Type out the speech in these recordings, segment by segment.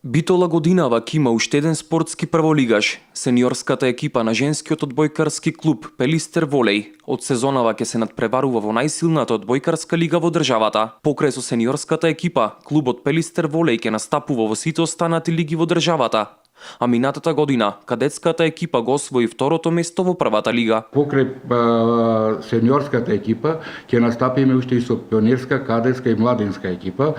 Битола годинава ќе има уште еден спортски прволигаш. Сениорската екипа на женскиот одбојкарски клуб Пелистер Волеј од сезонава ќе се надпреварува во најсилната одбојкарска лига во државата. Покрај со сениорската екипа, клубот Пелистер Волеј ќе настапува во сите останати лиги во државата. А минатата година, кадетската екипа го освои второто место во првата лига. Покрај сениорската екипа ќе настапиме уште и со пионерска, кадетска и младинска екипа,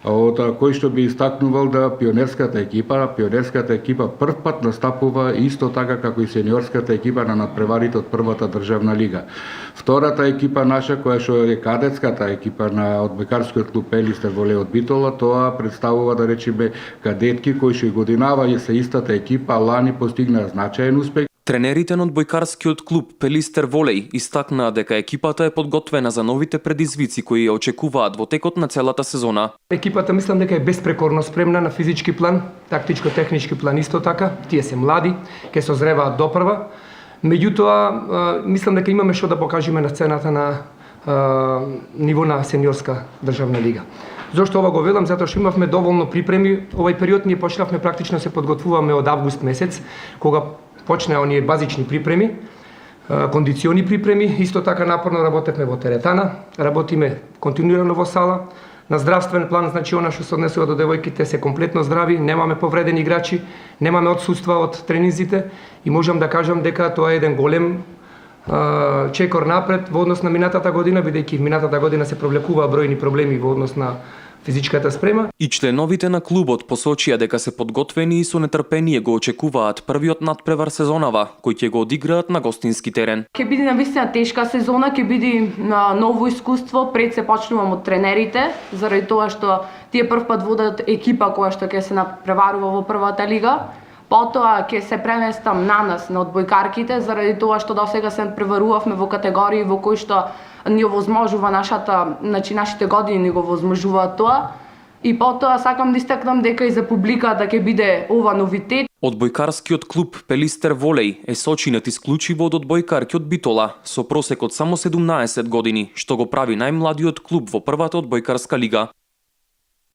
од кој што би истакнувал да пионерската екипа прв пат настапува исто така како и сениорската екипа на надпреварите од првата државна лига. Втората екипа наша, која што е кадетската екипа на одбојкарскиот клуб Пелистер Волеј од Битола, тоа представува, да речеме, кадетки кои што и годинава се истата екипа, лани постигнаа значаен успех. Тренерите на одбојкарскиот клуб Пелистер Волеј истакнаа дека екипата е подготвена за новите предизвици кои ја очекуваат во текот на целата сезона. Екипата мислам дека е беспрекорно спремна на физички план, тактичко-технички план исто така. Тие се млади, ќе се озреваат допрва. Меѓутоа, мислам дека имаме што да покажеме на сцената на ниво на сениорска државна лига. Зошто ова го велам? Затоа што имавме доволно припреми. Овој период ние почнавме практично се подготвуваме од август месец, кога почнаа оние базични припреми, кондициони припреми. Исто така напорно работевме во теретана, работиме континуирано во сала. На здравствен план, значи она што се однесува до девојките се комплетно здрави, немаме повредени играчи, немаме отсуства од тренинзите и можам да кажам дека тоа е еден голем чекор напред во однос на минатата година, бидејќи минатата година се провлекуваа бројни проблеми во однос на физичката спрема. И членовите на клубот посочија дека се подготвени и со нетрпение го очекуваат првиот надпревар сезонава, кој ќе го одиграат на гостински терен. Ќе биде навистина тешка сезона, ќе биде ново искуство, пред се почнувам од тренерите, заради тоа што тие првпат водат екипа која што ќе се надпреварува во првата лига. Потоа ќе се преместам на нас, на одбојкарките, заради тоа што досега се надпреварувавме во категории во кои што ни овозможува нашите години ни го овозможуваат тоа. И потоа сакам да истакнам дека и за публиката ќе биде ова новитет. Одбојкарскиот клуб Пелистер Волеј е сочинет исклучиво од одбојкарки од Битола, со просек од само 17 години, што го прави најмладиот клуб во првата одбојкарска лига.